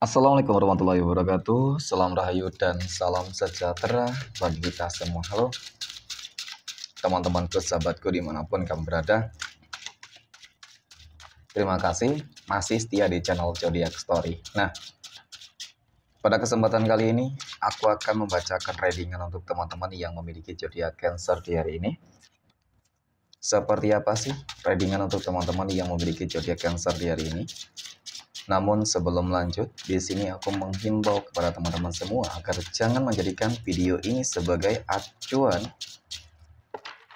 Assalamualaikum warahmatullahi wabarakatuh. Salam rahayu dan salam sejahtera bagi kita semua. Halo teman-temanku, sahabatku dimanapun kamu berada. Terima kasih masih setia di channel Zodiac Story. Nah, pada kesempatan kali ini aku akan membacakan readingan untuk teman-teman yang memiliki zodiak Cancer di hari ini. Seperti apa sih readingan untuk teman-teman yang memiliki zodiak Cancer di hari ini? Namun sebelum lanjut, di sini aku menghimbau kepada teman-teman semua agar jangan menjadikan video ini sebagai acuan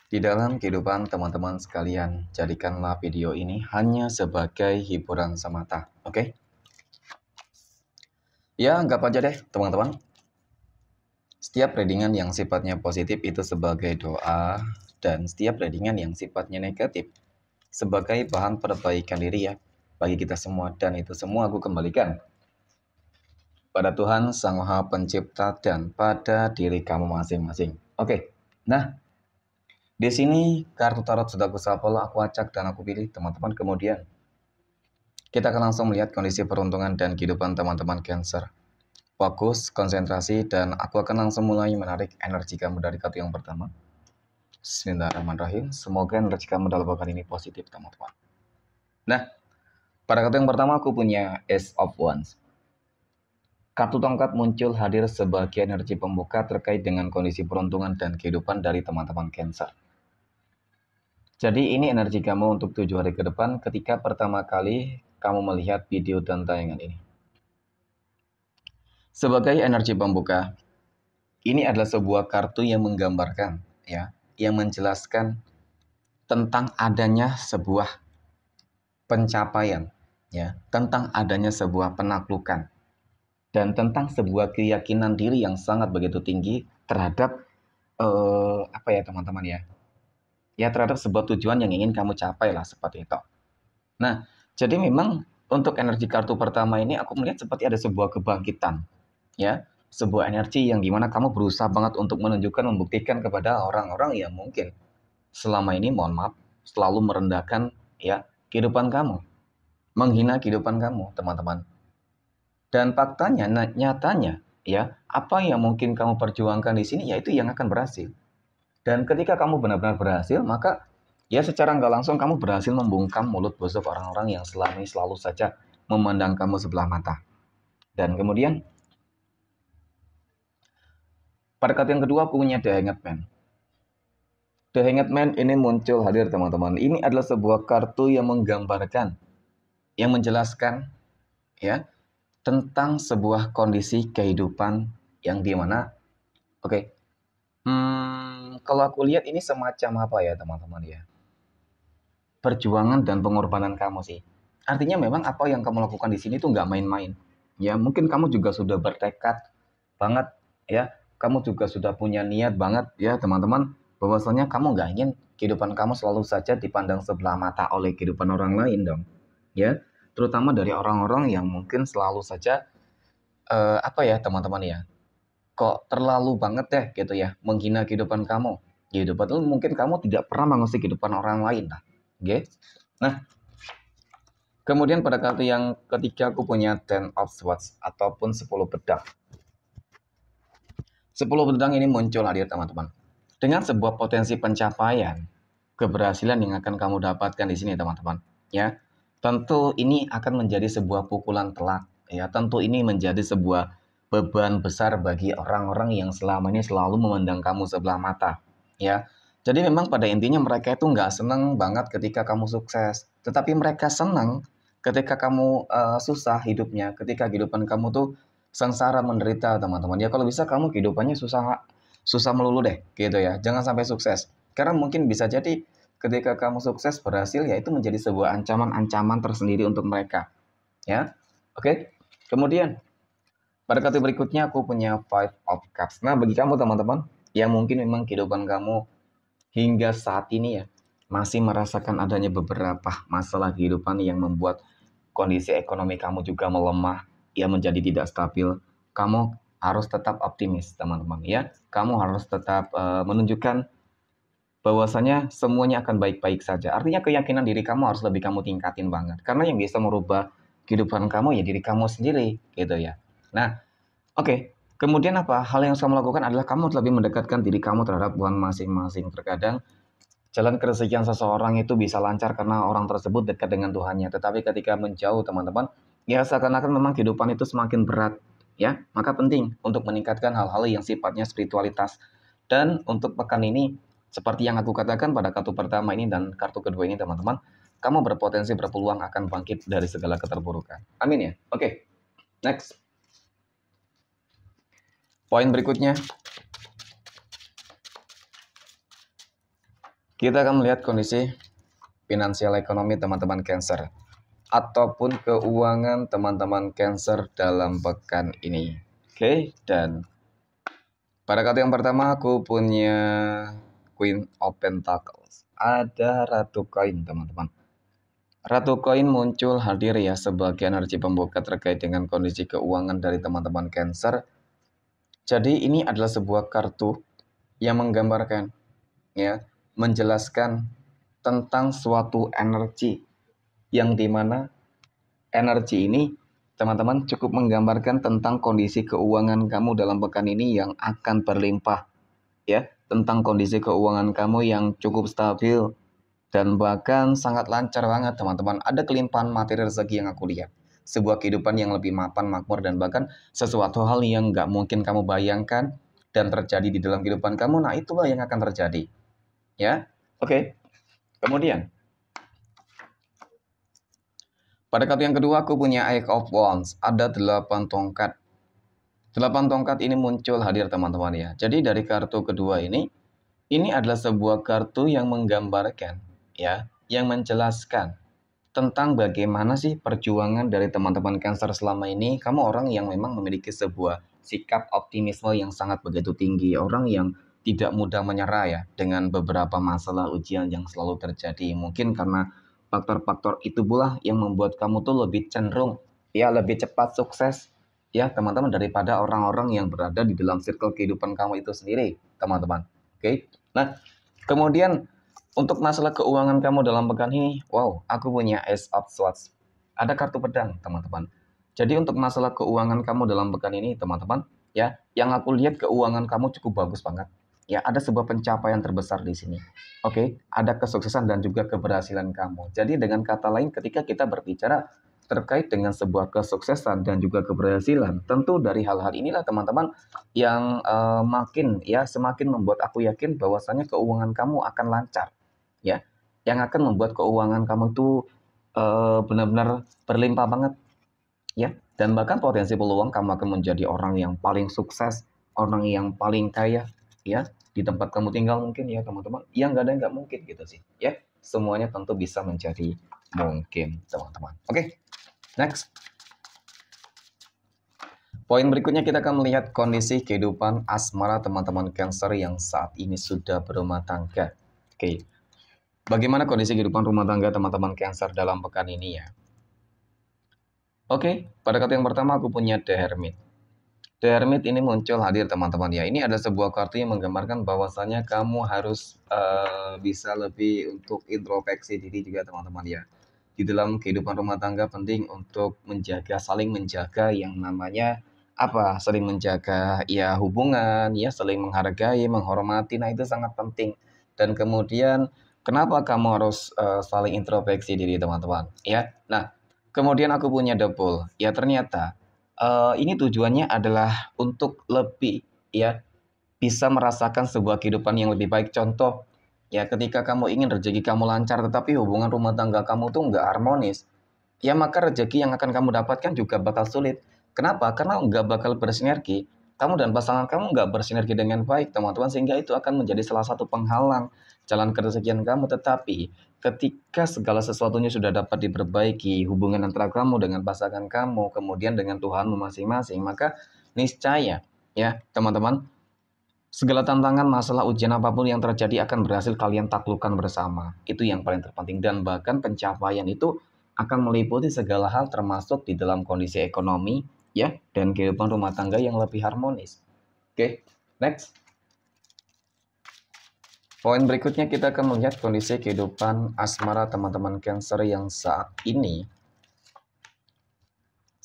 di dalam kehidupan teman-teman sekalian. Jadikanlah video ini hanya sebagai hiburan semata, oke? Ya, anggap aja deh teman-teman. Setiap readingan yang sifatnya positif itu sebagai doa, dan setiap readingan yang sifatnya negatif sebagai bahan perbaikan diri ya bagi kita semua, dan itu semua aku kembalikan pada Tuhan Sang Maha Pencipta dan pada diri kamu masing-masing. Oke. Nah, di sini kartu tarot sudah aku shuffle, aku acak dan aku pilih teman-teman. Kemudian kita akan langsung melihat kondisi peruntungan dan kehidupan teman-teman Cancer. Fokus, konsentrasi, dan aku akan langsung mulai menarik energi kamu dari kartu yang pertama. Bismillahirrahmanirrahim. Semoga energi kamu dalam kali ini positif teman-teman. Nah, pada kartu yang pertama aku punya Ace of Wands. Kartu tongkat muncul hadir sebagai energi pembuka terkait dengan kondisi peruntungan dan kehidupan dari teman-teman Cancer. Jadi ini energi kamu untuk 7 hari ke depan ketika pertama kali kamu melihat video dan tayangan ini. Sebagai energi pembuka, ini adalah sebuah kartu yang menggambarkan, ya, yang menjelaskan tentang adanya sebuah pencapaian, ya, tentang adanya sebuah penaklukan, dan tentang sebuah keyakinan diri yang sangat begitu tinggi terhadap apa ya teman-teman ya, terhadap sebuah tujuan yang ingin kamu capai lah seperti itu. Nah, jadi memang untuk energi kartu pertama ini aku melihat seperti ada sebuah kebangkitan, ya, sebuah energi yang dimana kamu berusaha banget untuk menunjukkan, membuktikan kepada orang-orang yang mungkin selama ini, mohon maaf, selalu merendahkan ya kehidupan kamu, menghina kehidupan kamu, teman-teman. Dan faktanya, nyatanya, ya, apa yang mungkin kamu perjuangkan di sini, yaitu yang akan berhasil. Dan ketika kamu benar-benar berhasil, maka ya secara nggak langsung kamu berhasil membungkam mulut busuk orang-orang yang selama ini selalu saja memandang kamu sebelah mata. Dan kemudian, pada kartu yang kedua aku punya The Hanged Man. The Hanged Man ini muncul hadir teman-teman. Ini adalah sebuah kartu yang menggambarkan, yang menjelaskan, ya, tentang sebuah kondisi kehidupan yang dimana, oke, kalau aku lihat ini semacam apa ya teman-teman ya, perjuangan dan pengorbanan kamu sih. Artinya memang apa yang kamu lakukan di sini tuh nggak main-main. Ya mungkin kamu juga sudah bertekad banget, ya, kamu juga sudah punya niat banget ya teman-teman, bahwasanya kamu nggak ingin kehidupan kamu selalu saja dipandang sebelah mata oleh kehidupan orang lain dong, ya, terutama dari orang-orang yang mungkin selalu saja apa ya teman-teman ya, kok terlalu banget deh gitu ya menghina kehidupan kamu. Ya, padahal mungkin kamu tidak pernah mengusik kehidupan orang lain lah, oke? Nah, kemudian pada kartu yang ketiga aku punya Ten of Swords ataupun 10 pedang. 10 pedang ini muncul hadir teman-teman dengan sebuah potensi pencapaian keberhasilan yang akan kamu dapatkan di sini teman-teman, ya. Tentu ini akan menjadi sebuah pukulan telak, ya. Tentu ini menjadi sebuah beban besar bagi orang-orang yang selama ini selalu memandang kamu sebelah mata, ya. Jadi memang pada intinya mereka itu nggak seneng banget ketika kamu sukses, tetapi mereka senang ketika kamu susah hidupnya, ketika kehidupan kamu tuh sengsara menderita teman-teman. Ya kalau bisa kamu kehidupannya susah melulu deh gitu ya. Jangan sampai sukses. Karena mungkin bisa jadi ketika kamu sukses berhasil ya itu menjadi sebuah ancaman-ancaman tersendiri untuk mereka. Ya. Oke. Kemudian pada kartu berikutnya aku punya Five of Cups. Nah, bagi kamu teman-teman yang mungkin memang kehidupan kamu hingga saat ini ya masih merasakan adanya beberapa masalah kehidupan yang membuat kondisi ekonomi kamu juga melemah, ya menjadi tidak stabil, kamu harus tetap optimis teman-teman ya. Kamu harus tetap menunjukkan bahwasanya semuanya akan baik-baik saja. Artinya keyakinan diri kamu harus lebih kamu tingkatin banget. Karena yang bisa merubah kehidupan kamu ya diri kamu sendiri gitu ya. Nah, oke. Kemudian apa? Hal yang kamu lakukan adalah kamu lebih mendekatkan diri kamu terhadap Tuhan masing-masing. Terkadang jalan keresahan seseorang itu bisa lancar karena orang tersebut dekat dengan Tuhannya. Tetapi ketika menjauh teman-teman, ya seakan-akan memang kehidupan itu semakin berat. Ya, maka penting untuk meningkatkan hal-hal yang sifatnya spiritualitas. Dan untuk pekan ini, seperti yang aku katakan pada kartu pertama ini dan kartu kedua ini teman-teman, kamu berpotensi berpeluang akan bangkit dari segala keterpurukan. Amin ya. Oke, next. Poin berikutnya, kita akan melihat kondisi finansial ekonomi teman-teman Cancer ataupun keuangan teman-teman Cancer dalam pekan ini. Oke, dan pada kartu yang pertama aku punya Queen of Pentacles. Ada Ratu Koin teman-teman. Ratu Koin muncul hadir ya sebagai energi pembuka terkait dengan kondisi keuangan dari teman-teman Cancer. Jadi ini adalah sebuah kartu yang menggambarkan ya, menjelaskan tentang suatu energi yang dimana energi ini teman-teman cukup menggambarkan tentang kondisi keuangan kamu dalam pekan ini yang akan berlimpah ya, tentang kondisi keuangan kamu yang cukup stabil dan bahkan sangat lancar banget teman-teman. Ada kelimpahan materi rezeki yang aku lihat, sebuah kehidupan yang lebih mapan, makmur, dan bahkan sesuatu hal yang nggak mungkin kamu bayangkan dan terjadi di dalam kehidupan kamu. Nah itulah yang akan terjadi ya. Oke. Kemudian pada kartu yang kedua aku punya Eight of Wands. Ada 8 tongkat. 8 tongkat ini muncul hadir teman-teman ya. Jadi dari kartu kedua ini adalah sebuah kartu yang menggambarkan ya, yang menjelaskan tentang bagaimana sih perjuangan dari teman-teman Cancer selama ini. Kamu orang yang memang memiliki sebuah sikap optimisme yang sangat begitu tinggi. Orang yang tidak mudah menyerah ya dengan beberapa masalah ujian yang selalu terjadi. Mungkin karena faktor-faktor itu pula yang membuat kamu tuh lebih cenderung ya lebih cepat sukses ya teman-teman daripada orang-orang yang berada di dalam circle kehidupan kamu itu sendiri teman-teman. Oke. Nah, kemudian untuk masalah keuangan kamu dalam pekan ini, wow, aku punya Ace of Swords. Ada kartu pedang, teman-teman. Jadi untuk masalah keuangan kamu dalam pekan ini, teman-teman, ya, yang aku lihat keuangan kamu cukup bagus banget. Ya, ada sebuah pencapaian terbesar di sini. Oke, ada kesuksesan dan juga keberhasilan kamu. Jadi dengan kata lain, ketika kita berbicara terkait dengan sebuah kesuksesan dan juga keberhasilan, tentu dari hal-hal inilah teman-teman yang makin ya semakin membuat aku yakin bahwasanya keuangan kamu akan lancar ya, yang akan membuat keuangan kamu tuh benar-benar berlimpah banget ya, dan bahkan potensi peluang kamu akan menjadi orang yang paling sukses, orang yang paling kaya ya di tempat kamu tinggal mungkin ya teman-teman. Yang nggak ada yang nggak mungkin gitu sih ya, semuanya tentu bisa menjadi mungkin teman-teman. Oke, next. Poin berikutnya kita akan melihat kondisi kehidupan asmara teman-teman Cancer yang saat ini sudah berumah tangga. Oke, bagaimana kondisi kehidupan rumah tangga teman-teman Cancer dalam pekan ini ya? Oke, pada kartu yang pertama aku punya The Hermit. The Hermit ini muncul hadir teman-teman ya. Ini ada sebuah kartu yang menggambarkan bahwasanya kamu harus bisa lebih untuk introspeksi diri juga teman-teman ya. Di dalam kehidupan rumah tangga penting untuk menjaga, saling menjaga yang namanya apa? Saling menjaga ya hubungan, ya saling menghargai, menghormati. Nah, itu sangat penting. Dan kemudian kenapa kamu harus saling introspeksi diri teman-teman? Ya. Nah, kemudian aku punya The Bull. Ya ternyata ini tujuannya adalah untuk lebih ya bisa merasakan sebuah kehidupan yang lebih baik. Contoh, ya ketika kamu ingin rezeki kamu lancar tetapi hubungan rumah tangga kamu tuh nggak harmonis, ya maka rezeki yang akan kamu dapatkan juga bakal sulit. Kenapa? Karena nggak bakal bersinergi. Kamu dan pasangan kamu nggak bersinergi dengan baik, teman-teman, sehingga itu akan menjadi salah satu penghalang jalan kerezekian kamu. Tetapi ketika segala sesuatunya sudah dapat diperbaiki, hubungan antara kamu dengan pasangan kamu, kemudian dengan Tuhanmu masing-masing, maka niscaya, ya teman-teman, segala tantangan, masalah, ujian apapun yang terjadi akan berhasil kalian taklukkan bersama. Itu yang paling terpenting. Dan bahkan pencapaian itu akan meliputi segala hal termasuk di dalam kondisi ekonomi ya dan kehidupan rumah tangga yang lebih harmonis. Oke, next. Poin berikutnya kita akan melihat kondisi kehidupan asmara teman-teman Cancer yang saat ini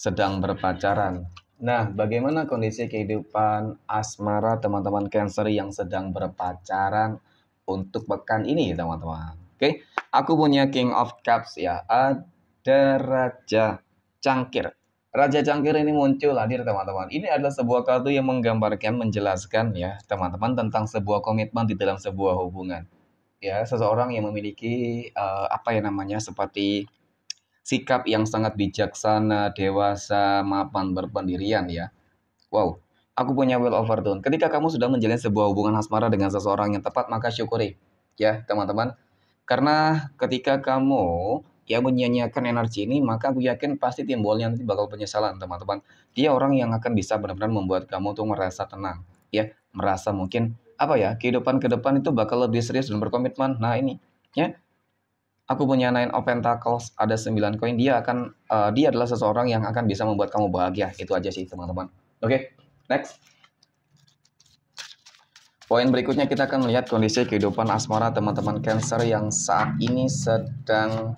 sedang berpacaran. Nah, bagaimana kondisi kehidupan asmara teman-teman Cancer yang sedang berpacaran untuk pekan ini, teman-teman? Oke, aku punya King of Cups ya. Ada Raja Cangkir. Raja Cangkir ini muncul hadir, teman-teman. Ini adalah sebuah kartu yang menggambarkan, menjelaskan ya, teman-teman, tentang sebuah komitmen di dalam sebuah hubungan. Ya, seseorang yang memiliki apa ya namanya, seperti sikap yang sangat bijaksana, dewasa, mapan, berpendirian ya. Wow, aku punya Wheel of Fortune. Ketika kamu sudah menjalin sebuah hubungan asmara dengan seseorang yang tepat, maka syukuri ya teman-teman. Karena ketika kamu ya menyia-nyiakan energi ini, maka aku yakin pasti timbulnya nanti bakal penyesalan teman-teman. Dia orang yang akan bisa benar-benar membuat kamu tuh merasa tenang ya, merasa mungkin apa ya, kehidupan ke depan itu bakal lebih serius dan berkomitmen. Nah ini ya, aku punya Nine of Pentacles, ada 9 koin. Dia adalah seseorang yang akan bisa membuat kamu bahagia. Itu aja sih, teman-teman. Oke, next. Poin berikutnya kita akan melihat kondisi kehidupan asmara teman-teman Cancer yang saat ini sedang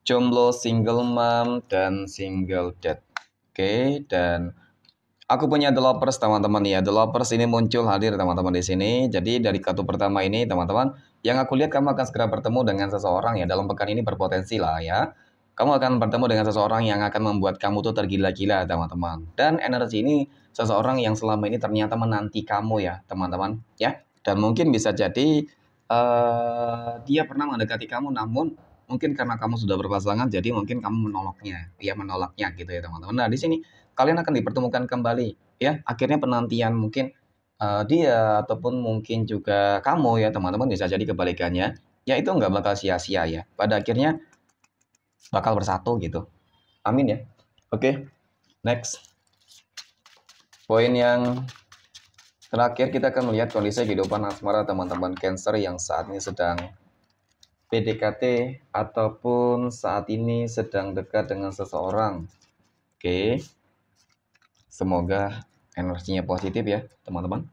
jomblo, single mom, dan single dad. Oke, dan aku punya The Lovers, teman-teman ya. The Lovers ini muncul hadir teman-teman di sini. Jadi dari kartu pertama ini teman-teman, yang aku lihat kamu akan segera bertemu dengan seseorang ya. Dalam pekan ini berpotensi lah ya. Kamu akan bertemu dengan seseorang yang akan membuat kamu tuh tergila-gila teman-teman. Dan energi ini seseorang yang selama ini ternyata menanti kamu ya teman-teman ya. Dan mungkin bisa jadi dia pernah mendekati kamu, namun mungkin karena kamu sudah berpasangan, jadi mungkin kamu menolaknya gitu ya teman-teman. Nah di sini kalian akan dipertemukan kembali ya. Akhirnya penantian mungkin dia ataupun mungkin juga kamu ya teman-teman, bisa jadi kebalikannya ya, itu nggak bakal sia-sia ya, pada akhirnya bakal bersatu gitu. Amin ya. Oke, next. Poin yang terakhir kita akan melihat kondisi kehidupan asmara teman-teman Cancer yang saat ini sedang PDKT ataupun saat ini sedang dekat dengan seseorang. Oke, semoga energinya positif ya teman-teman.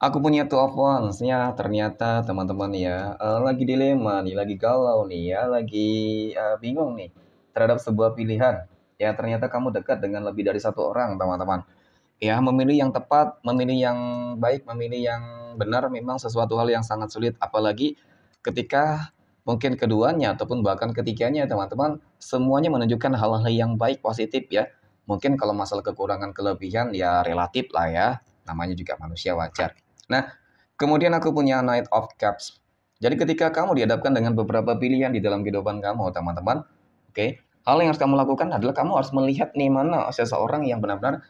Aku punya Two of Wands ya, ternyata teman-teman ya, lagi dilema nih, lagi galau nih ya, lagi bingung nih terhadap sebuah pilihan. Ya ternyata kamu dekat dengan lebih dari satu orang teman-teman. Ya memilih yang tepat, memilih yang baik, memilih yang benar memang sesuatu hal yang sangat sulit. Apalagi ketika mungkin keduanya ataupun bahkan ketiganya teman-teman, semuanya menunjukkan hal-hal yang baik, positif ya. Mungkin kalau masalah kekurangan kelebihan ya relatif lah ya, namanya juga manusia, wajar. Nah, kemudian aku punya Knight of Cups. Jadi ketika kamu dihadapkan dengan beberapa pilihan di dalam kehidupan kamu teman-teman, oke, hal yang harus kamu lakukan adalah kamu harus melihat nih mana seseorang yang benar-benar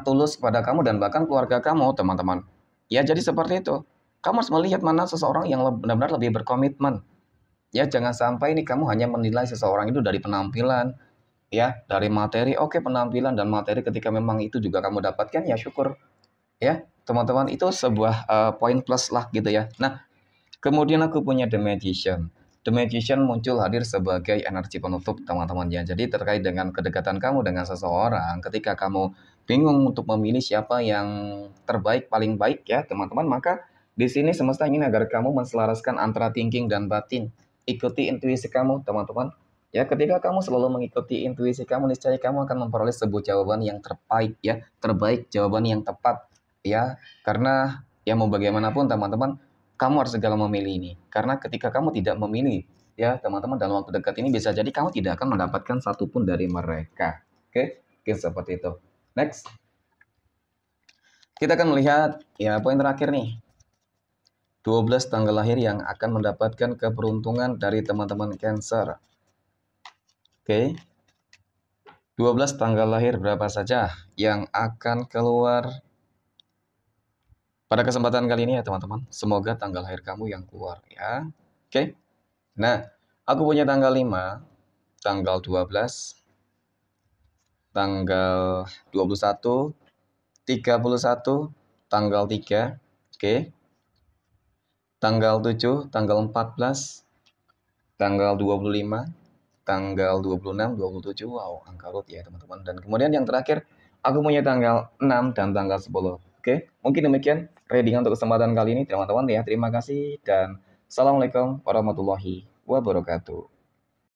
tulus kepada kamu dan bahkan keluarga kamu teman-teman. Ya jadi seperti itu. Kamu harus melihat mana seseorang yang benar-benar lebih berkomitmen. Ya jangan sampai ini kamu hanya menilai seseorang itu dari penampilan, ya dari materi. Oke, penampilan dan materi ketika memang itu juga kamu dapatkan ya syukur ya teman-teman, itu sebuah poin plus lah gitu ya. Nah kemudian aku punya The Magician. The Magician muncul hadir sebagai energi penutup teman-teman ya. Jadi terkait dengan kedekatan kamu dengan seseorang, ketika kamu bingung untuk memilih siapa yang terbaik, paling baik ya teman-teman, maka di sini semesta ingin agar kamu menselaraskan antara thinking dan batin. Ikuti intuisi kamu teman-teman. Ya ketika kamu selalu mengikuti intuisi kamu, niscaya kamu akan memperoleh sebuah jawaban yang terbaik ya, terbaik, jawaban yang tepat ya. Karena ya mau bagaimanapun teman-teman, kamu harus segala memilih ini. Karena ketika kamu tidak memilih, ya teman-teman, dalam waktu dekat ini bisa jadi kamu tidak akan mendapatkan satupun dari mereka. Oke, mungkin seperti itu. Next, kita akan melihat ya poin terakhir nih. 12 tanggal lahir yang akan mendapatkan keberuntungan dari teman-teman Cancer. Oke, 12 tanggal lahir berapa saja yang akan keluar pada kesempatan kali ini ya teman-teman. Semoga tanggal lahir kamu yang keluar ya. Oke. Nah, aku punya tanggal 5, tanggal 12, tanggal 21, 31, tanggal 3, oke. Tanggal 7, tanggal 14, tanggal 25, tanggal 26, 27. Wow, angka root ya teman-teman. Dan kemudian yang terakhir, aku punya tanggal 6 dan tanggal 10. Oke, mungkin demikian reading untuk kesempatan kali ini teman-teman ya. Terima kasih dan assalamualaikum warahmatullahi wabarakatuh.